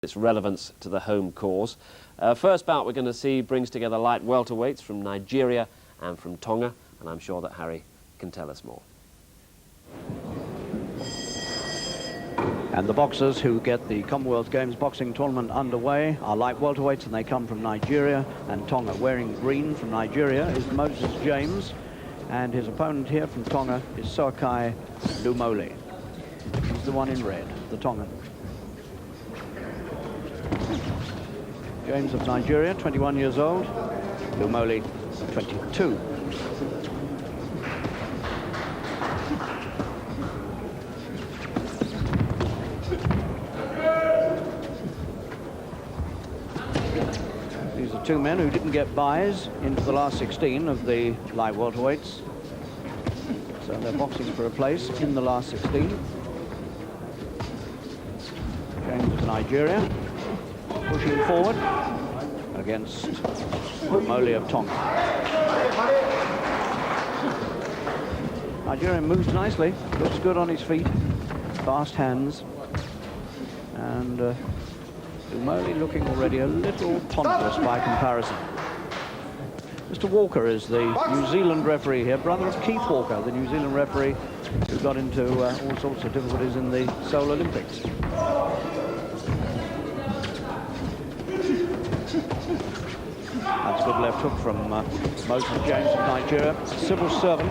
its relevance to the home cause. First bout we're going to see brings together light welterweights from Nigeria and from Tonga, and I'm sure that Harry can tell us more. And the boxers who get the Commonwealth Games boxing tournament underway are light welterweights, and they come from Nigeria and Tonga. Wearing green from Nigeria is Moses James, and his opponent here from Tonga is Soakai Lumoli. He's the one in red, the Tongan. James of Nigeria, 21 years old. Lumoli, 22. These are two men who didn't get buys into the last 16 of the light welterweights. So they're boxing for a place in the last 16. James of Nigeria, pushing forward against Lumoli of Tonga. Nigeria moves nicely, looks good on his feet, fast hands, and Lumoli looking already a little ponderous by comparison. Mr. Walker is the New Zealand referee here, brother of Keith Walker, the New Zealand referee who got into all sorts of difficulties in the Seoul Olympics. That's a good left hook from Moses James of Nigeria, civil servant.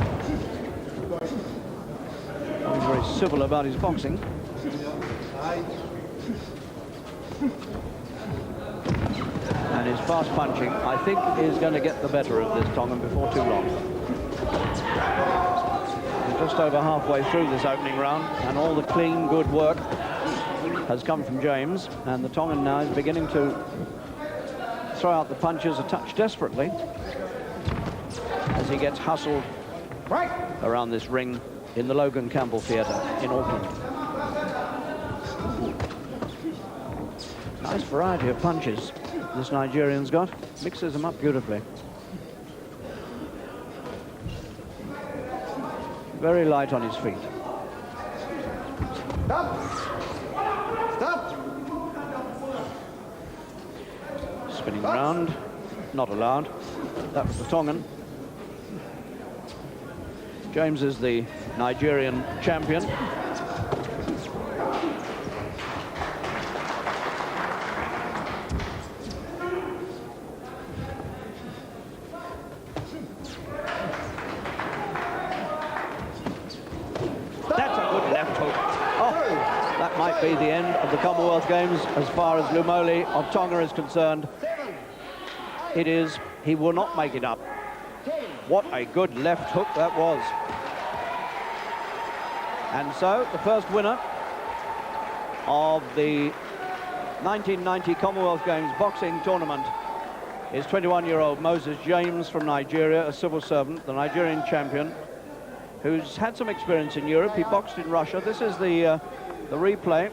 He's very civil about his boxing. And his fast punching, I think, is going to get the better of this Tongan before too long. We're just over halfway through this opening round, and all the clean, good work has come from James, and the Tongan now is beginning to throw out the punches a touch desperately as he gets hustled around this ring in the Logan Campbell Theatre in Auckland. Nice variety of punches this Nigerian's got, mixes them up beautifully. Very light on his feet. Stop! Stop! Spinning round, not allowed. That was the Tongan. James is the Nigerian champion. That's a good left hook. Oh, that might be the end of the Commonwealth Games as far as Lumoli of Tonga is concerned. It is. He will not make it up. What a good left hook that was. And so the first winner of the 1990 Commonwealth Games boxing tournament is 21-year-old Moses James from Nigeria, a civil servant, the Nigerian champion, who's had some experience in Europe. He boxed in Russia. This is the replay.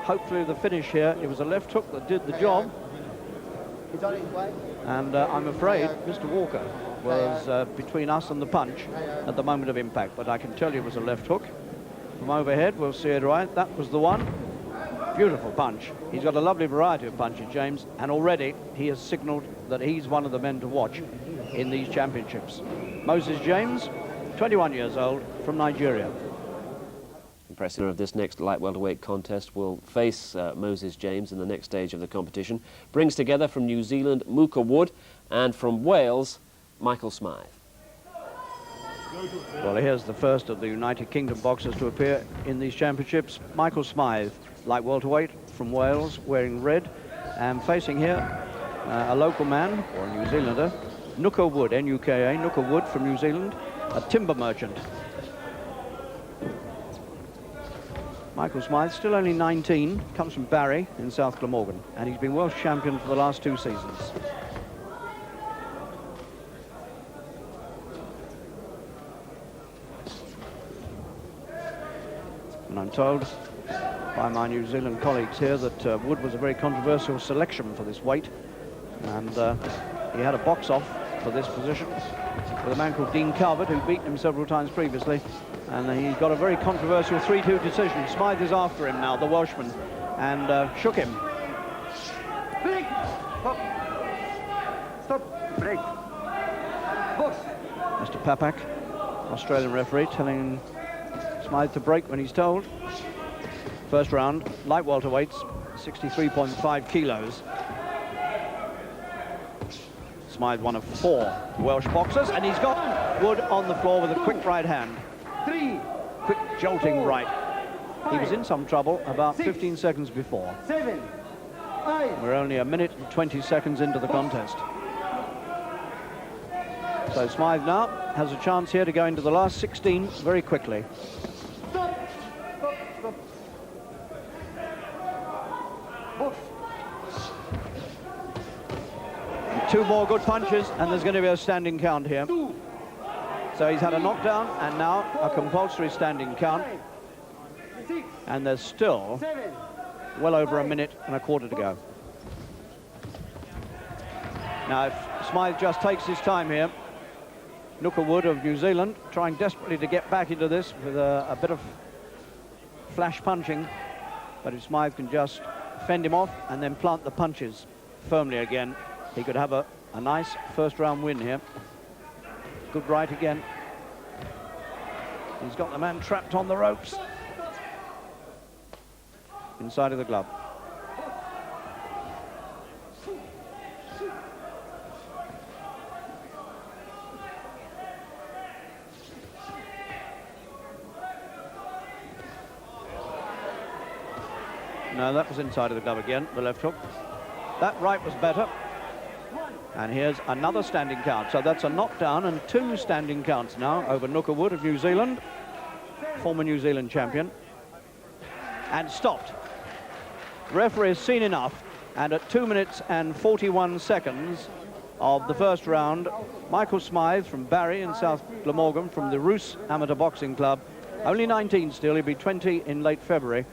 Hopefully the finish here. It was a left hook that did the job. And I'm afraid Mr. Walker was between us and the punch at the moment of impact, but I can tell you it was a left hook. From overhead, we'll see it right. That was the one. Beautiful punch. He's got a lovely variety of punches, James, and already he has signalled that he's one of the men to watch in these championships. Moses James, 21 years old, from Nigeria. Impressive of this next light welterweight contest will face Moses James in the next stage of the competition. Brings together from New Zealand, Mooka Wood, and from Wales, Michael Smythe. Well, here's the first of the United Kingdom boxers to appear in these championships. Michael Smythe, light welterweight from Wales, wearing red, and facing here a local man, or a New Zealander, Mooka Wood, N-U-K-A, Mooka Wood from New Zealand, a timber merchant. Michael Smythe, still only 19, comes from Barry in South Glamorgan, and he's been Welsh champion for the last 2 seasons. And I'm told by my New Zealand colleagues here that Wood was a very controversial selection for this weight, and he had a box off for this position with a man called Dean Calvert, who'd beaten him several times previously, and he got a very controversial 3-2 decision. Smythe is after him now, the Welshman, and shook him. Stop. Break. Box. Mr. Papak, Australian referee, telling Smythe to break when he's told. First round, light welterweights, 63.5 kilos. Smythe, one of 4 Welsh boxers, and he's got Wood on the floor with a quick right hand. 3. Quick jolting right. He was in some trouble about 15 seconds before. 7. 8. We're only a minute and 20 seconds into the contest. So Smythe now has a chance here to go into the last 16 very quickly. Stop. Stop. Stop. Box. 2 more good punches, and there's going to be a standing count here. 2. So he's had a knockdown, and now a compulsory standing count. 6. And there's still 7. well over a minute and a quarter to go. Now, if Smythe just takes his time here, Nooker Wood of New Zealand trying desperately to get back into this with a bit of flash punching, but if Smythe can just fend him off and then plant the punches firmly again, he could have a nice first round win here. Good right again. He's got the man trapped on the ropes inside of the glove. No, that was inside of the glove again, the left hook. That right was better. And here's another standing count. So that's a knockdown and 2 standing counts now over Nooker Wood of New Zealand, former New Zealand champion. And stopped. Referee has seen enough, and at 2 minutes and 41 seconds of the first round, Michael Smythe from Barry in South Glamorgan, from the Roos Amateur Boxing Club, only 19 still, he'll be 20 in late February,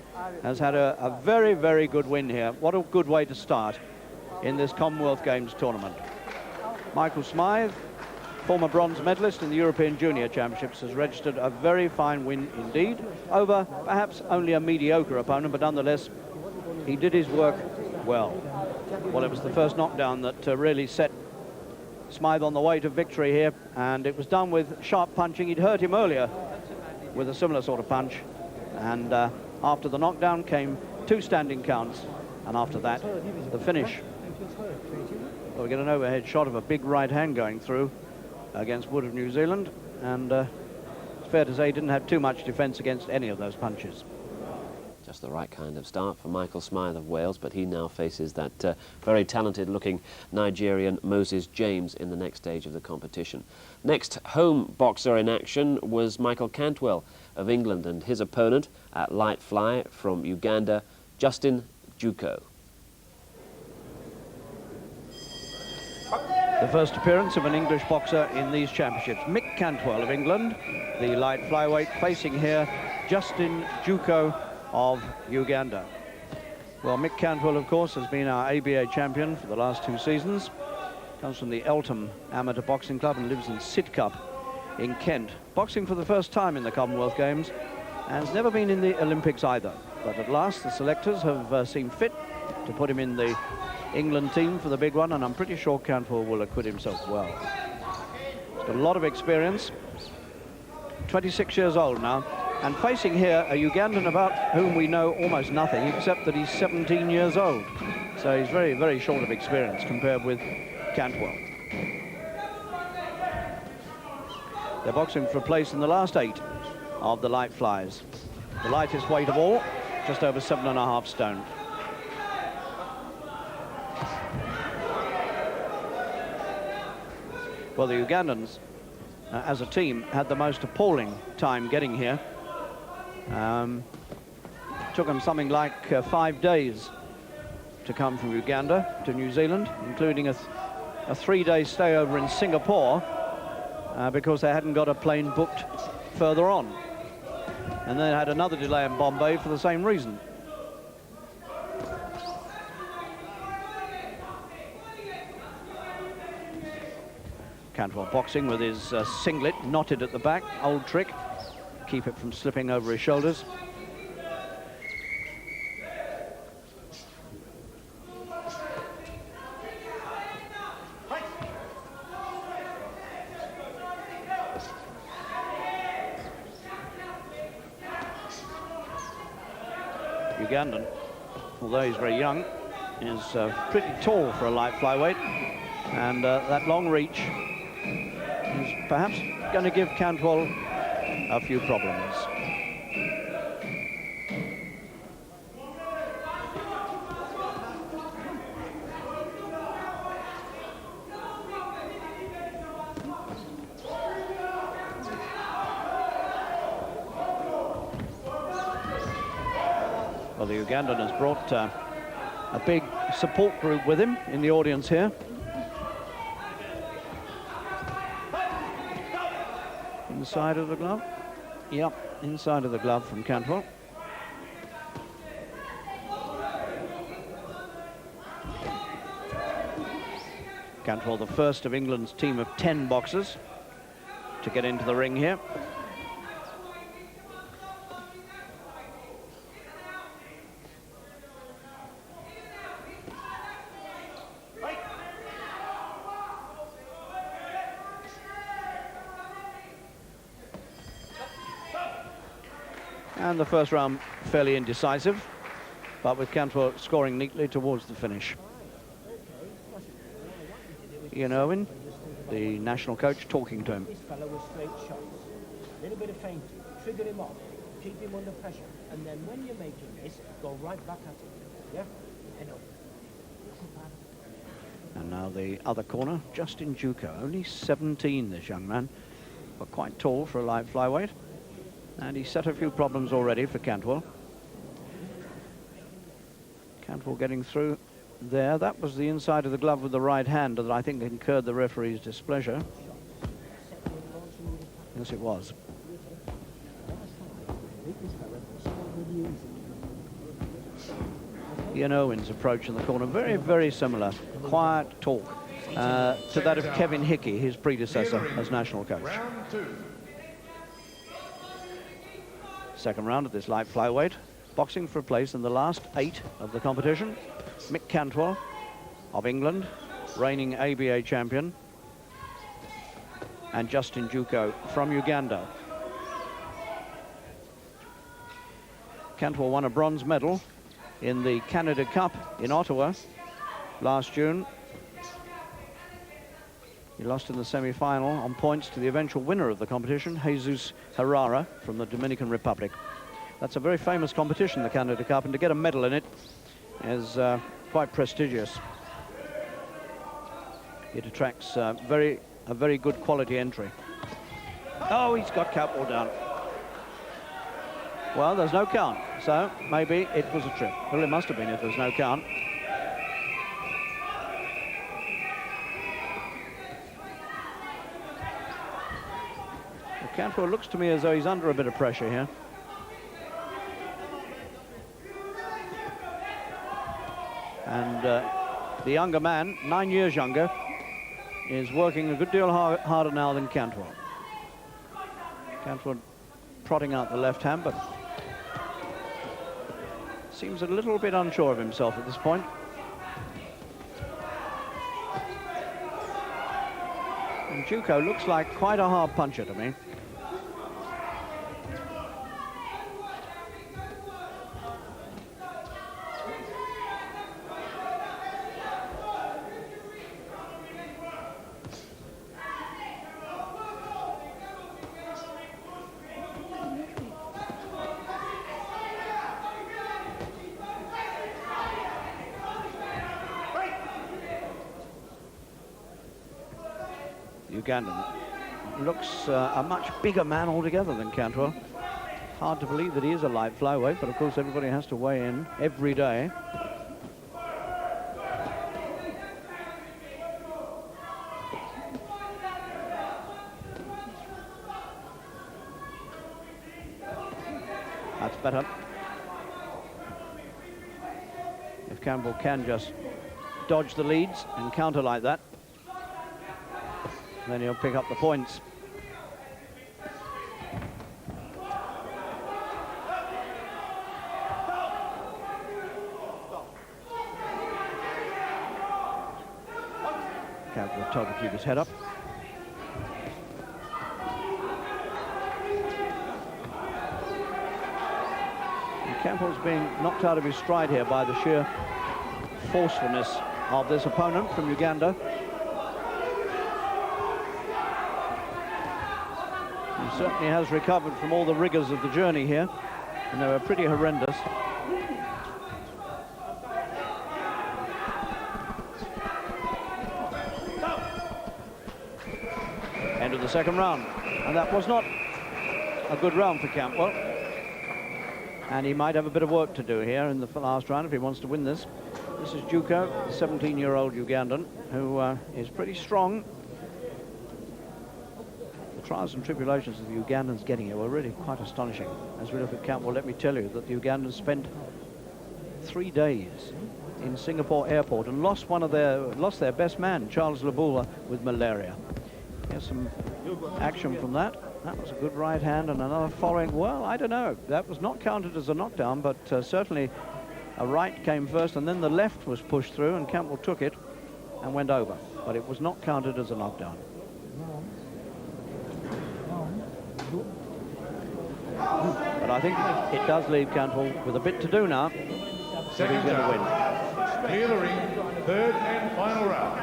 has had a very, very good win here. What a good way to start in this Commonwealth Games tournament. Michael Smythe, former bronze medalist in the European Junior Championships, has registered a very fine win indeed over perhaps only a mediocre opponent, but nonetheless he did his work well. Well, it was the first knockdown that really set Smythe on the way to victory here, and it was done with sharp punching. He'd hurt him earlier with a similar sort of punch, and after the knockdown came 2 standing counts, and after that the finish. Well, we get an overhead shot of a big right hand going through against Wood of New Zealand, and it's fair to say he didn't have too much defence against any of those punches. Just the right kind of start for Michael Smythe of Wales, but he now faces that very talented-looking Nigerian Moses James in the next stage of the competition. Next home boxer in action was Michael Cantwell of England, and his opponent at light fly from Uganda, Justin Juko. The first appearance of an English boxer in these championships. Mick Cantwell of England, the light flyweight, facing here Justin Juko of Uganda. Well, Mick Cantwell, of course, has been our ABA champion for the last 2 seasons. Comes from the Eltham Amateur Boxing Club and lives in Sidcup in Kent. Boxing for the first time in the Commonwealth Games, and has never been in the Olympics either. But at last the selectors have seen fit to put him in the England team for the big one, and I'm pretty sure Cantwell will acquit himself well. He's got a lot of experience, 26 years old now, and facing here a Ugandan about whom we know almost nothing, except that he's 17 years old. So he's very, very short of experience compared with Cantwell. They're boxing for a place in the last 8 of the light flies. The lightest weight of all, just over 7.5 stone. Well, the Ugandans, as a team, had the most appalling time getting here. Took them something like 5 days to come from Uganda to New Zealand, including a 3-day stay over in Singapore because they hadn't got a plane booked further on. And then had another delay in Bombay for the same reason. Cantwell boxing with his singlet knotted at the back, old trick, keep it from slipping over his shoulders. Ugandan, although he's very young, is pretty tall for a light flyweight, and that long reach is perhaps going to give Cantwell a few problems. Well, the Ugandan has brought a big support group with him in the audience here. Inside of the glove. Yep, inside of the glove from Cantwell. Cantwell, the first of England's team of 10 boxers to get into the ring here. And the first round fairly indecisive, but with Cantwell scoring neatly towards the finish. Ian Irwin, the national coach, talking to him. This fellow with straight shots, a little bit of feinting, trigger him off, keep him under pressure, and then when you're making this, go right back at him. Yeah? Head up. And now the other corner, Justin Juco, only 17, this young man, but quite tall for a light flyweight. And he set a few problems already for Cantwell. Cantwell getting through there. That was the inside of the glove with the right hand that I think incurred the referee's displeasure. Yes, it was. Ian Irwin's approach in the corner, very, very similar. Quiet talk to that of Kevin Hickey, his predecessor as national coach. Second round of this light flyweight, boxing for a place in the last 8 of the competition. Mick Cantwell of England, reigning ABA champion, and Justin Juco from Uganda. Cantwell won a bronze medal in the Canada Cup in Ottawa last June. He lost in the semi-final on points to the eventual winner of the competition, Jesus Herrera from the Dominican Republic. That's a very famous competition, the Canada Cup, and to get a medal in it is quite prestigious. It attracts a very good quality entry. Oh, he's got Cantwell down. Well, there's no count, so maybe it was a trip. Well, it must have been if there's no count. Cantwell looks to me as though he's under a bit of pressure here. And the younger man, 9 years younger, is working a good deal harder now than Cantwell. Cantwell prodding out the left hand, but seems a little bit unsure of himself at this point. And Juco looks like quite a hard puncher to me. Ugandan looks a much bigger man altogether than Cantwell. Hard to believe that he is a light flyweight, but of course everybody has to weigh in every day. That's better. If Campbell can just dodge the leads and counter like that, then he'll pick up the points. Campbell told to keep his head up. And Campbell's being knocked out of his stride here by the sheer forcefulness of this opponent from Uganda. He certainly has recovered from all the rigors of the journey here, and they were pretty horrendous. End of the second round, and that was not a good round for Campbell, and he might have a bit of work to do here in the last round if he wants to win this. This is Juko, the 17-year-old Ugandan, who is pretty strong. The trials and tribulations of the Ugandans getting here were really quite astonishing. As we look at Campbell, let me tell you that the Ugandans spent 3 days in Singapore airport and lost their best man, Charles Labula, with malaria. Here's some action from that. That was a good right hand and another following. Well, I don't know. That was not counted as a knockdown, but certainly a right came first, and then the left was pushed through, and Campbell took it and went over. But it was not counted as a knockdown. But I think it does leave Campbell with a bit to do now. So he's going to win. Clear the ring, third and final round.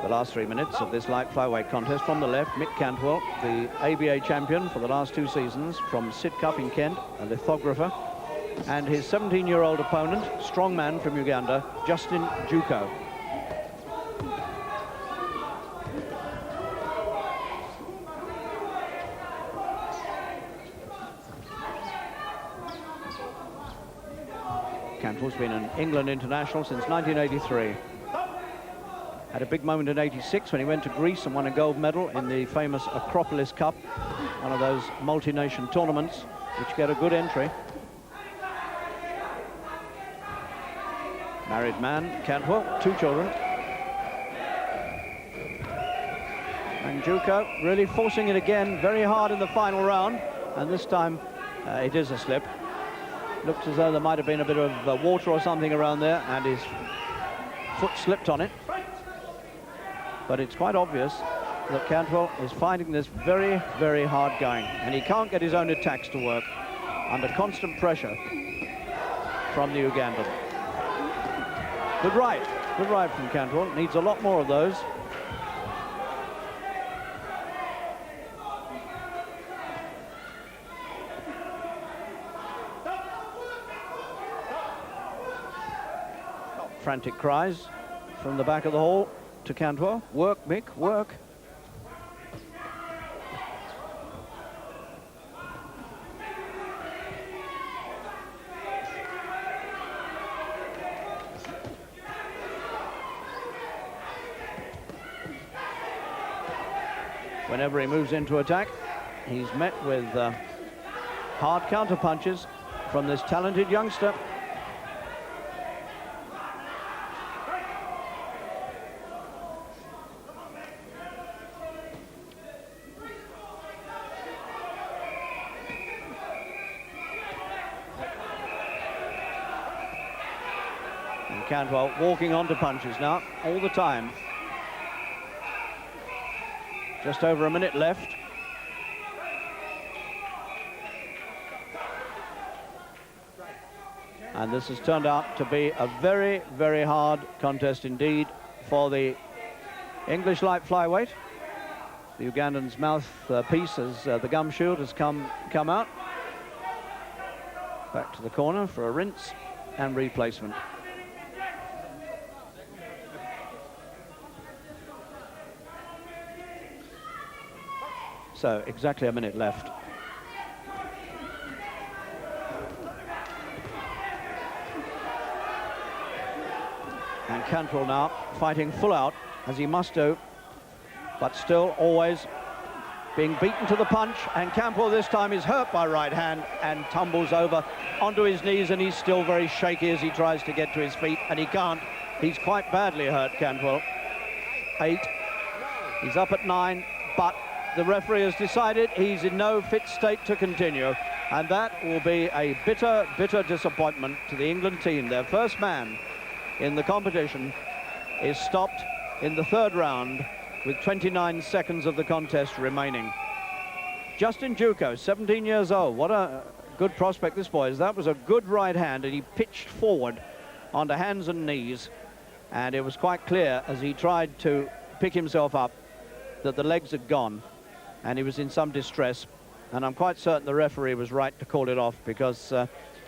The last 3 minutes of this light flyweight contest. From the left, Mick Cantwell, the ABA champion for the last 2 seasons from Sidcup in Kent, a lithographer, and his 17-year-old opponent, strongman from Uganda, Justin Juko. Cantwell's been an England international since 1983. Had a big moment in '86 when he went to Greece and won a gold medal in the famous Acropolis Cup, one of those multi-nation tournaments which get a good entry. Married man, Cantwell, 2 children. And Juko really forcing it again very hard in the final round, and this time it is a slip. Looked as though there might have been a bit of water or something around there, and his foot slipped on it. But it's quite obvious that Cantwell is finding this very, very hard going, and he can't get his own attacks to work under constant pressure from the Ugandan. Good right from Cantwell. Needs a lot more of those. Frantic cries from the back of the hall to Cantwell. Work, Mick, work. Whenever he moves into attack, he's met with hard counter punches from this talented youngster. Cantwell walking onto punches now, all the time. Just over a minute left. And this has turned out to be a very, very hard contest indeed for the English light flyweight. The Ugandan's mouthpiece as the gum shield has come out. Back to the corner for a rinse and replacement. So, exactly a minute left. And Cantwell now fighting full out, as he must do, but still always being beaten to the punch. And Cantwell this time is hurt by right hand and tumbles over onto his knees, and he's still very shaky as he tries to get to his feet, and he can't. He's quite badly hurt, Cantwell. 8. He's up at 9, but the referee has decided he's in no fit state to continue, and that will be a bitter, bitter disappointment to the England team. Their first man in the competition is stopped in the 3rd round with 29 seconds of the contest remaining. Justin Juco, 17 years old. What a good prospect this boy is. That was a good right hand, and he pitched forward onto hands and knees. And it was quite clear as he tried to pick himself up that the legs had gone, and he was in some distress. And I'm quite certain the referee was right to call it off, because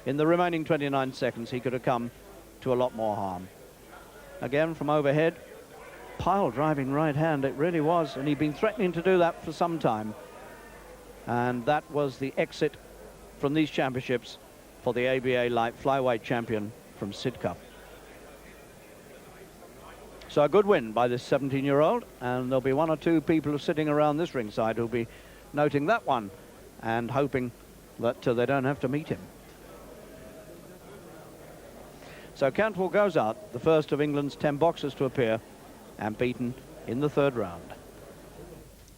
in the remaining 29 seconds, he could have come to a lot more harm. Again, from overhead, pile driving right hand, it really was. And he'd been threatening to do that for some time. And that was the exit from these championships for the ABA light flyweight champion from Sidcup. So a good win by this 17-year-old, and there'll be one or two people sitting around this ringside who'll be noting that one and hoping that they don't have to meet him. So Cantwell goes out, the first of England's 10 boxers to appear, and beaten in the third round.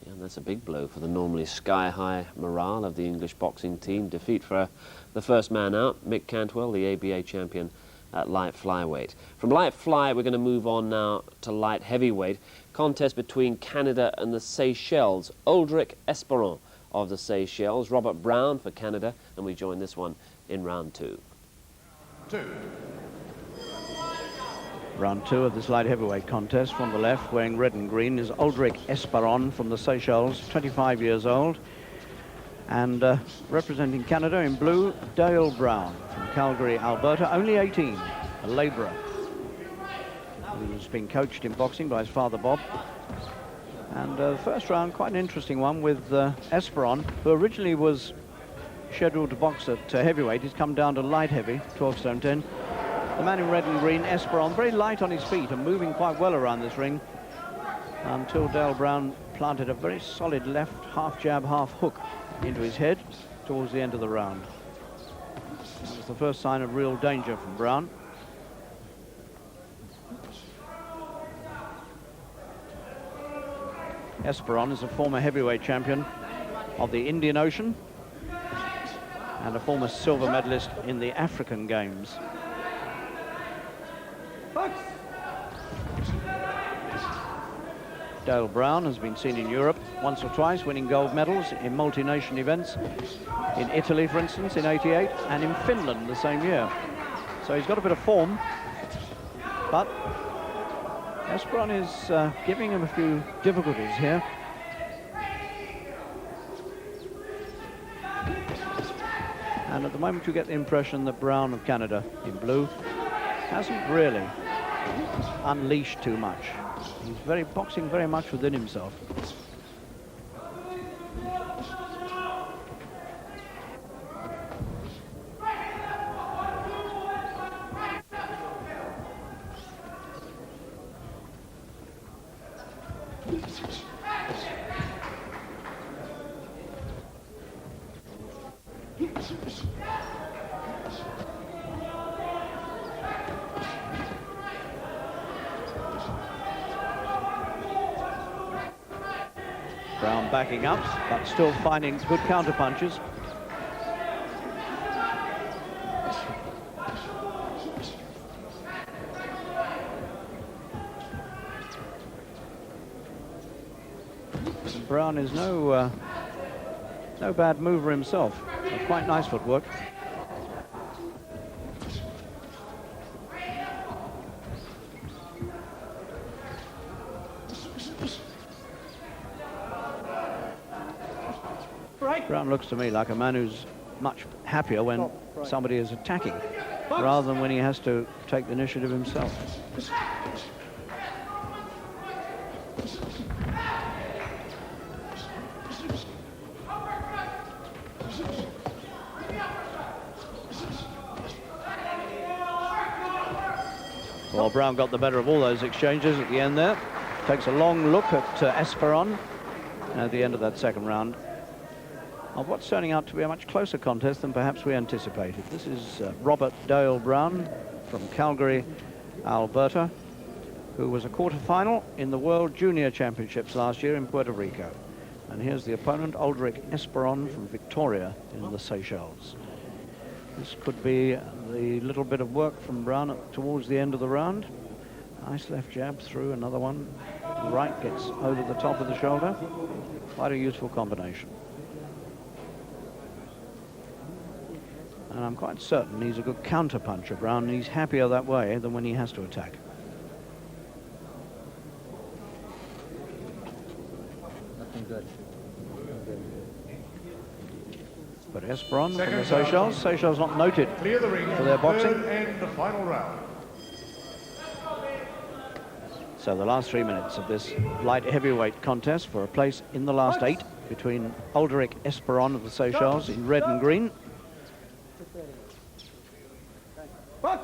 Yeah, and that's a big blow for the normally sky-high morale of the English boxing team. Defeat for the first man out, Mick Cantwell, the ABA champion at light flyweight. From light fly, we're going to move on now to light heavyweight. Contest between Canada and the Seychelles. Aldrich Esperon of the Seychelles, Robert Brown for Canada, and we join this one in round 2. Round 2 of this light heavyweight contest. From the left, wearing red and green, is Aldrich Esperon from the Seychelles, 25 years old. And representing Canada in blue, Dale Brown from Calgary, Alberta, only 18, a labourer who's been coached in boxing by his father, Bob. And the first round, quite an interesting one with Esperon, who originally was scheduled to box at heavyweight. He's come down to light heavy, 12 stone 10. The man in red and green, Esperon, very light on his feet and moving quite well around this ring until Dale Brown planted a very solid left half jab, half hook into his head towards the end of the round. That was the first sign of real danger from Brown. Esperon is a former heavyweight champion of the Indian Ocean and a former silver medalist in the African Games. Dale Brown has been seen in Europe once or twice, winning gold medals in multi-nation events. In Italy, for instance, in '88, and in Finland the same year. So he's got a bit of form, but Esperon is giving him a few difficulties here. And at the moment you get the impression that Brown of Canada in blue hasn't really unleashed too much. He's boxing very much within himself. Brown backing up, but still finding good counter punches. Brown is no bad mover himself. Quite nice footwork. Brown looks to me like a man who's much happier when somebody is attacking rather than when he has to take the initiative himself. Well, Brown got the better of all those exchanges at the end there. Takes a long look at Esperon at the end of that second round of what's turning out to be a much closer contest than perhaps we anticipated. This is Robert Dale Brown from Calgary, Alberta, who was a quarter-final in the World Junior Championships last year in Puerto Rico. And here's the opponent, Aldrich Esperon from Victoria in the Seychelles. This could be the little bit of work from Brown towards the end of the round. Nice left jab through, another one. Right gets over the top of the shoulder. Quite a useful combination. And I'm quite certain he's a good counter-puncher, Brown, and he's happier that way than when he has to attack. Nothing good. But Esperon from the Second round. Seychelles not noted Clear the ring for their boxing. third and the final round. So the last 3 minutes of this light heavyweight contest for a place in the last 8 between Alderic Esperon of the Seychelles in red and green. Not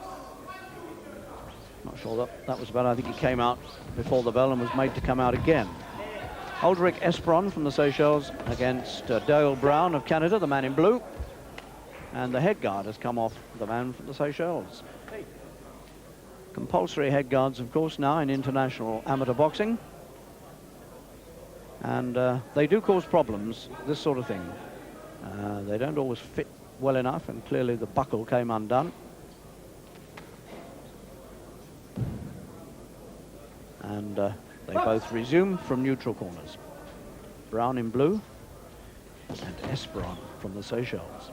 sure that was about. I think he came out before the bell and was made to come out again. Alderic Esperon from the Seychelles against Dale Brown of Canada, the man in blue. And the head guard has come off the man from the Seychelles. Compulsory head guards, of course, now in international amateur boxing. And they do cause problems, this sort of thing. They don't always fit well enough, and clearly the buckle came undone. And they both resume from neutral corners. Brown in blue and Esperon from the Seychelles.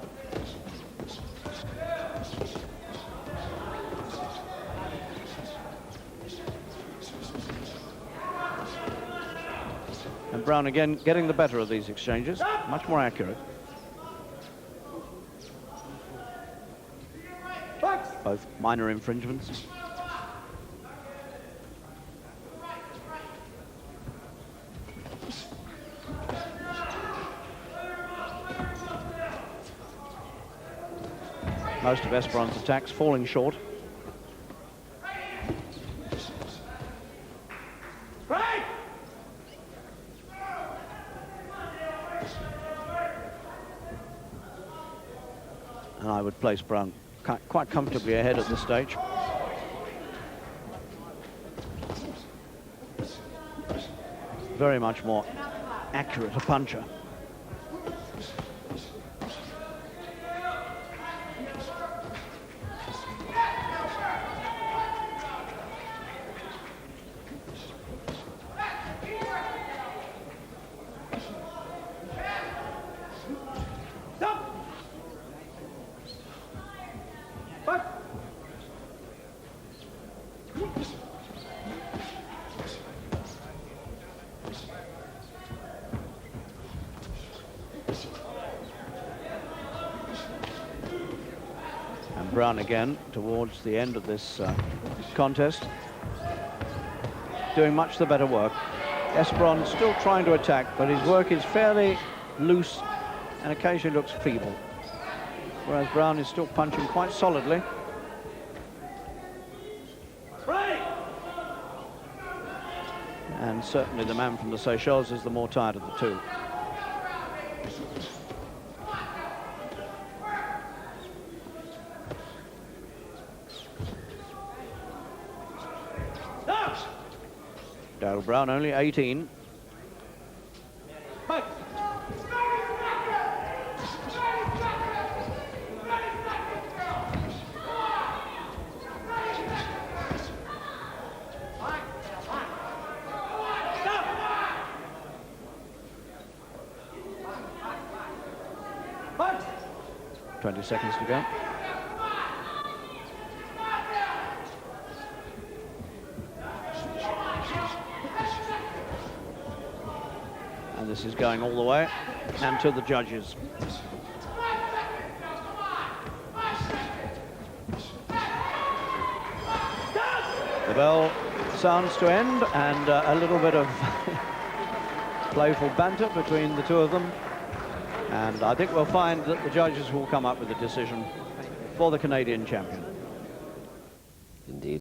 And Brown again getting the better of these exchanges, much more accurate. Both minor infringements. Most of Esperon's attacks falling short. And I would place Brown quite comfortably ahead at this stage. Very much more accurate a puncher. Brown again towards the end of this contest, doing much the better work. Esperon still trying to attack, but his work is fairly loose and occasionally looks feeble, whereas Brown is still punching quite solidly. And certainly the man from the Seychelles is the more tired of the two. Dale Brown only 18. Fight! 20 seconds to go. And this is going all the way and to the judges. The bell sounds to end, and a little bit of playful banter between the two of them. And I think we'll find that the judges will come up with a decision for the Canadian champion. Indeed.